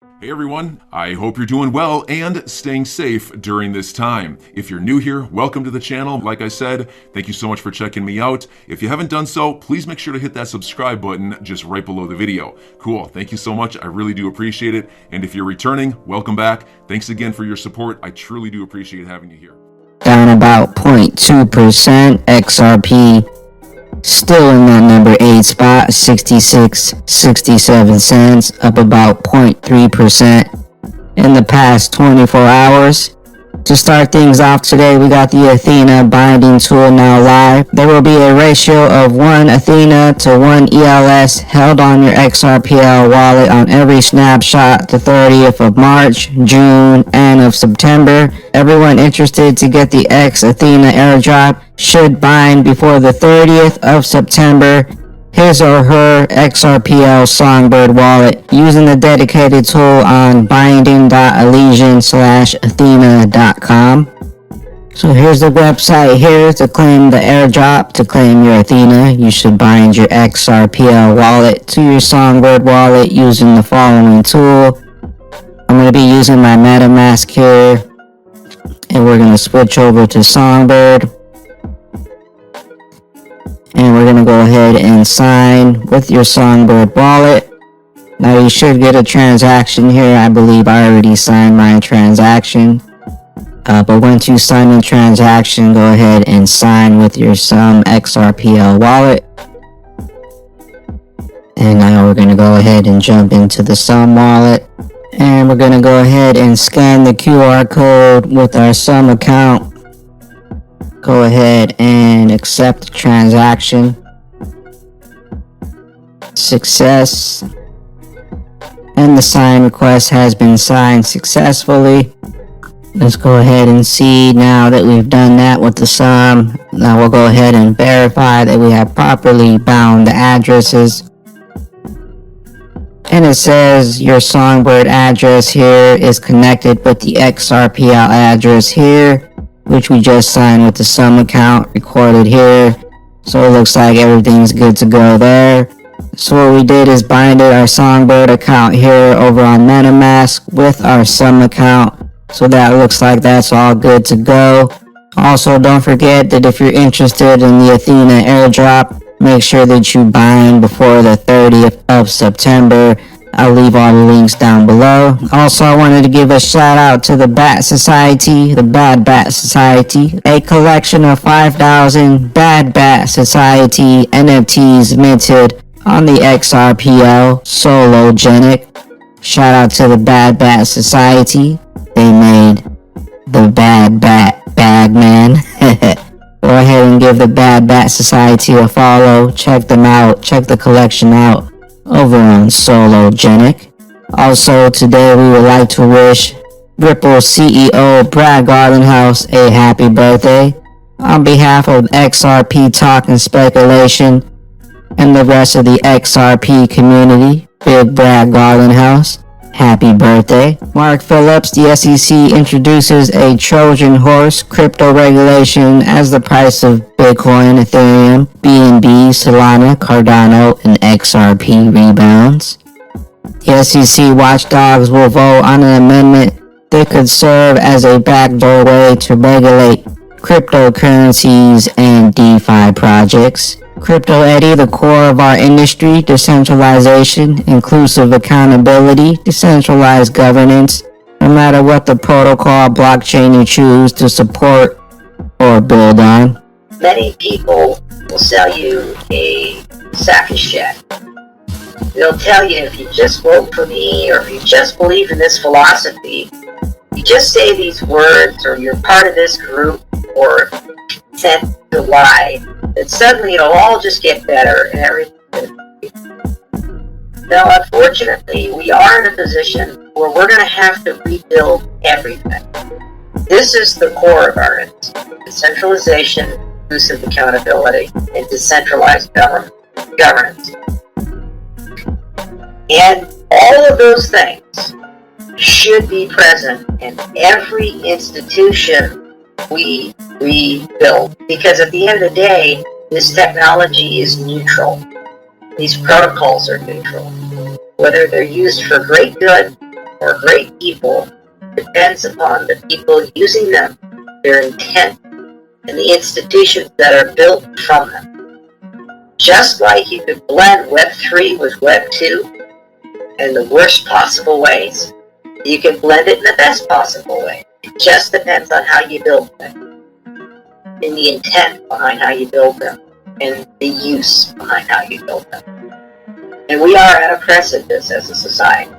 Hey everyone, I hope you're doing well and staying safe during this time. If you're new here, welcome to the channel. Like I said, thank you so much for checking me out. If you haven't done so, please make sure to hit that subscribe button just right below the video. Cool, thank you so much. I really do appreciate it. And if you're returning, welcome back. Thanks again for your support. I truly do appreciate having you here. Down about 0.2%, XRP still in that number 8 spot, 66.67 cents, up about 0.3% in the past 24 hours. To start things off today, we got the Athena binding tool now live. There will be a ratio of 1 Athena to 1 ELS held on your XRPL wallet on every snapshot the 30th of March, June, and of September. Everyone interested to get the X Athena airdrop should bind before the 30th of September his or her XRPL Songbird wallet using the dedicated tool on binding.elysian/athena.com. So here's the website here to claim the airdrop. To claim your Athena, you should bind your XRPL wallet to your Songbird wallet using the following tool. I'm going to be using my MetaMask here, and we're going to switch over to Songbird. And we're going to go ahead and sign with your Songbird wallet. Now you should get a transaction here. I believe I already signed my transaction. But once you sign the transaction, go ahead and sign with your Sum XRPL wallet. And now we're going to go ahead and jump into the Sum wallet. And we're going to go ahead and scan the QR code with our Sum account. Go ahead and accept the transaction. Success. And the sign request has been signed successfully. Let's go ahead and see now that we've done that with the Sum. Now we'll go ahead and verify that we have properly bound the addresses. And it says your Songbird address here is connected with the XRPL address here, which we just signed with the Sum account recorded here. So it looks like everything's good to go there. So what we did is binded our Songbird account here over on MetaMask with our Sum account. So that looks like that's all good to go. Also, don't forget that if you're interested in the Athena airdrop, make sure that you bind before the 30th of September. I'll leave all the links down below. Also, I wanted to give a shout out to the Bat Society, the Bad Bat Society, a collection of 5,000 Bad Bat Society NFTs minted on the XRPL Sologenic. Shout out to the Bad Bat Society. They made the Bad Bat Bagman. Go ahead and give the Bad Bat Society a follow. Check them out. Check the collection out over on Sologenic. Also, today we would like to wish Ripple CEO Brad Gardenhouse a happy birthday. On behalf of XRP Talk and Speculation and the rest of the XRP community, Big Brad Gardenhouse, happy birthday. Mark Phillips, the SEC, introduces a Trojan horse crypto regulation as the price of Bitcoin, Ethereum, BNB, Solana, Cardano, and XRP rebounds. The SEC watchdogs will vote on an amendment that could serve as a backdoor way to regulate cryptocurrencies and DeFi projects. Crypto Eddy, the core of our industry, decentralization, inclusive accountability, decentralized governance, no matter what the protocol blockchain you choose to support or build on. Many people will sell you a sack of shit. They'll tell you if you just vote for me or if you just believe in this philosophy, you just say these words or you're part of this group or tend to lie, that suddenly it'll all just get better and everything. Now, unfortunately, we are in a position where we're going to have to rebuild everything. This is the core of our decentralization, inclusive accountability, and decentralized governance. And all of those things should be present in every institution we build, because at the end of the day, this technology is neutral. These protocols are neutral. Whether they're used for great good or great people depends upon the people using them, their intent, and the institutions that are built from them. Just like you could blend Web 3 with Web 2 in the worst possible ways, you can blend it in the best possible way. It just depends on how you build them, and the intent behind how you build them, and the use behind how you build them. And we are at a precipice as a society,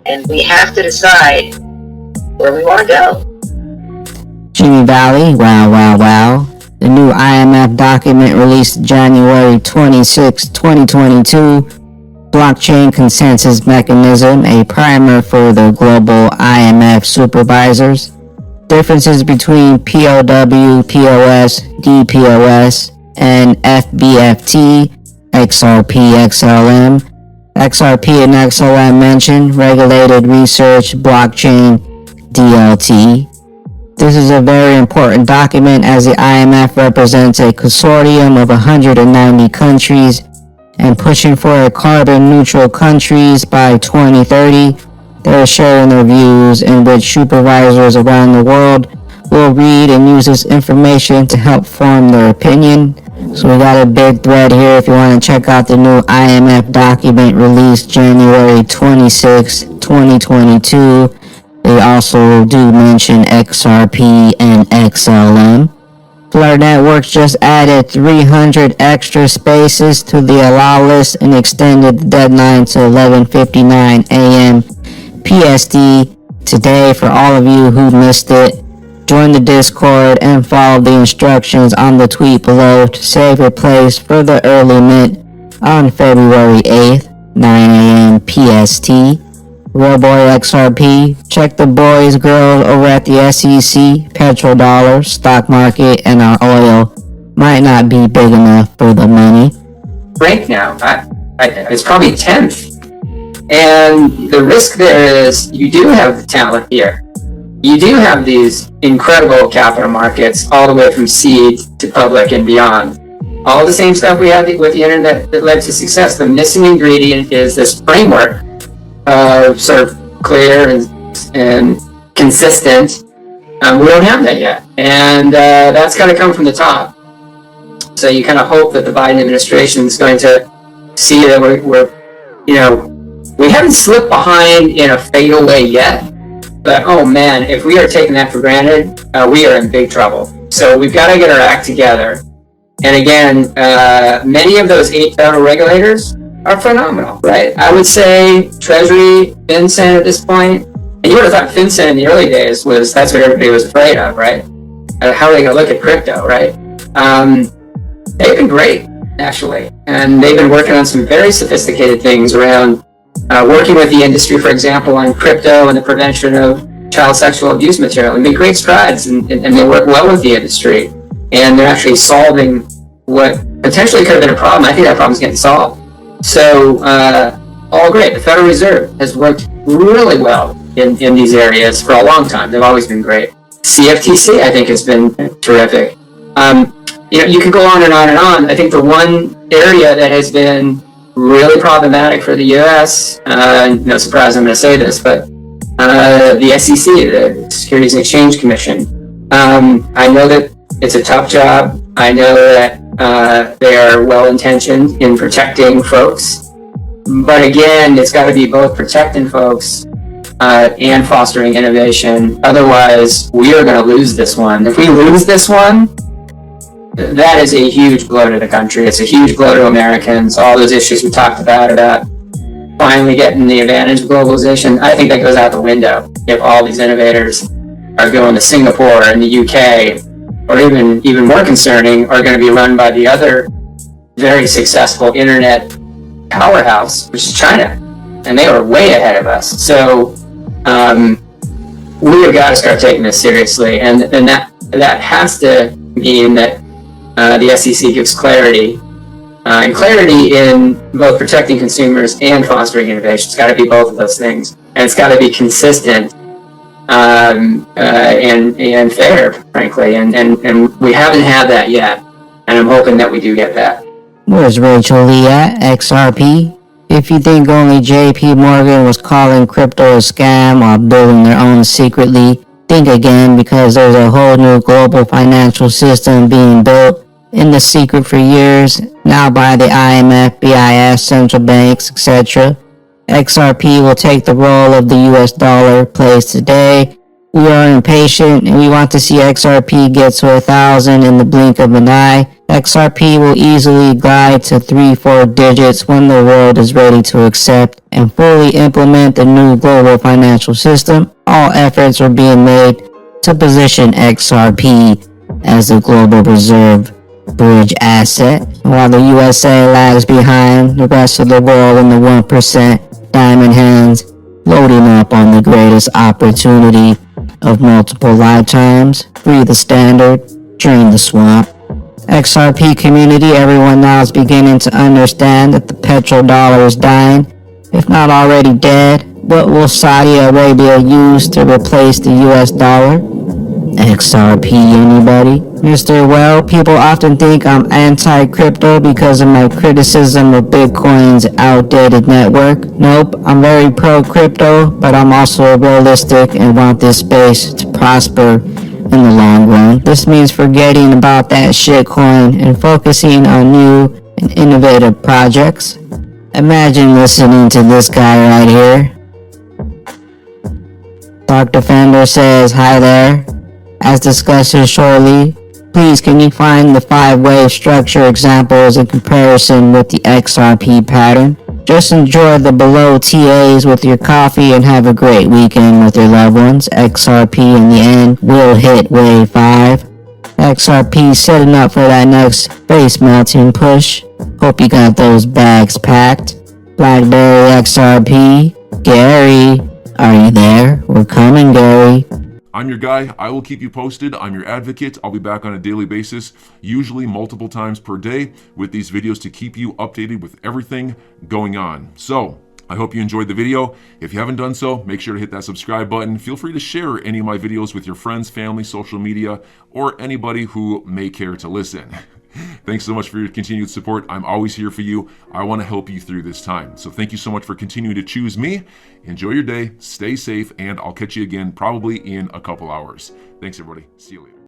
and we have to decide where we want to go. Jimmy Valley, wow, wow, wow. The new IMF document released January 26, 2022. Blockchain Consensus Mechanism, a primer for the global IMF supervisors. Differences between POW, POS, DPoS, and FBFT, XRP, XLM. XRP and XLM mentioned, regulated research, blockchain, DLT. This is a very important document as the IMF represents a consortium of 190 countries and pushing for a carbon neutral countries by 2030. They're sharing their views in which supervisors around the world will read and use this information to help form their opinion. So we got a big thread here if you want to check out the new IMF document released January 26, 2022. They also do mention XRP and XLM. Flare Networks just added 300 extra spaces to the allow list and extended the deadline to 11:59 a.m. PST today. For all of you who missed it, join the Discord and follow the instructions on the tweet below to save your place for the early mint on February 8th, 9 a.m. PST. Real boy XRP, check the boys, girls over at the SEC, petrodollar, stock market, and our oil might not be big enough for the money. Rank now, it's probably 10th. And the risk there is you do have the talent here. You do have these incredible capital markets all the way from seed to public and beyond. All the same stuff we had with the internet that led to success. The missing ingredient is this framework of sort of clear and consistent. We don't have that yet, and that's got to come from the top. So you kind of hope that the Biden administration is going to see that we haven't slipped behind in a fatal way yet, but oh man, if we are taking that for granted, we are in big trouble. So we've got to get our act together. And again, many of those 8 federal regulators are phenomenal, right? I would say Treasury, FinCEN at this point, and you would have thought FinCEN in the early days that's what everybody was afraid of, right? How are they going to look at crypto, right? They've been great, actually, and they've been working on some very sophisticated things around working with the industry, for example, on crypto and the prevention of child sexual abuse material. They made great strides, and they work well with the industry, and they're actually solving what potentially could have been a problem. I think that problem's getting solved. So, all great. The Federal Reserve has worked really well in these areas for a long time. They've always been great. CFTC, I think, has been terrific. You can go on and on and on. I think the one area that has been really problematic for the U.S., no surprise I'm going to say this, but the SEC, the Securities and Exchange Commission. I know that it's a tough job. I know that they are well-intentioned in protecting folks, but again, it's got to be both protecting folks and fostering innovation. Otherwise, we are going to lose this one. If we lose this one, that is a huge blow to the country. It's a huge blow to Americans. All those issues we talked about finally getting the advantage of globalization, I think that goes out the window if all these innovators are going to Singapore and the UK, or even more concerning, are going to be run by the other very successful internet powerhouse, which is China, and they are way ahead of us. So we have got to start taking this seriously, and that has to mean that the SEC gives clarity, and clarity in both protecting consumers and fostering innovation. It's got to be both of those things, and it's got to be consistent and fair, frankly, and we haven't had that yet, and I'm hoping that we do get that. Where's Rachel Lee at? XRP? If you think only JP Morgan was calling crypto a scam while building their own secretly, think again, because there's a whole new global financial system being built in the secret for years, now by the IMF, BIS, central banks, etc. XRP will take the role of the US dollar plays today. We are impatient and we want to see XRP get to 1,000 in the blink of an eye. XRP will easily glide to 3-4 digits when the world is ready to accept and fully implement the new global financial system. All efforts are being made to position XRP as the global reserve bridge asset, while the USA lags behind the rest of the world in the 1% diamond hands, loading up on the greatest opportunity of multiple lifetimes. Free the standard, drain the swamp. XRP community, everyone now is beginning to understand that the petrodollar is dying, if not already dead. What will Saudi Arabia use to replace the US dollar? XRP, anybody? Mr. Well, people often think I'm anti-crypto because of my criticism of Bitcoin's outdated network. Nope, I'm very pro-crypto, but I'm also realistic and want this space to prosper in the long run. This means forgetting about that shitcoin and focusing on new and innovative projects. Imagine listening to this guy right here. Dark Defender says, hi there. As discussed here shortly, please can you find the 5-wave structure examples in comparison with the XRP pattern? Just enjoy the below TAs with your coffee and have a great weekend with your loved ones. XRP in the end will hit wave 5. XRP setting up for that next face melting push. Hope you got those bags packed. Blackberry XRP. Gary, are you there? We're coming, Gary. I'm your guy. I will keep you posted. I'm your advocate. I'll be back on a daily basis, usually multiple times per day, with these videos to keep you updated with everything going on. So I hope you enjoyed the video. If you haven't done so, make sure to hit that subscribe button. Feel free to share any of my videos with your friends, family, social media, or anybody who may care to listen. Thanks so much for your continued support. I'm always here for you. I want to help you through this time. So thank you so much for continuing to choose me. Enjoy your day, stay safe, and I'll catch you again probably in a couple hours. Thanks, everybody. See you later.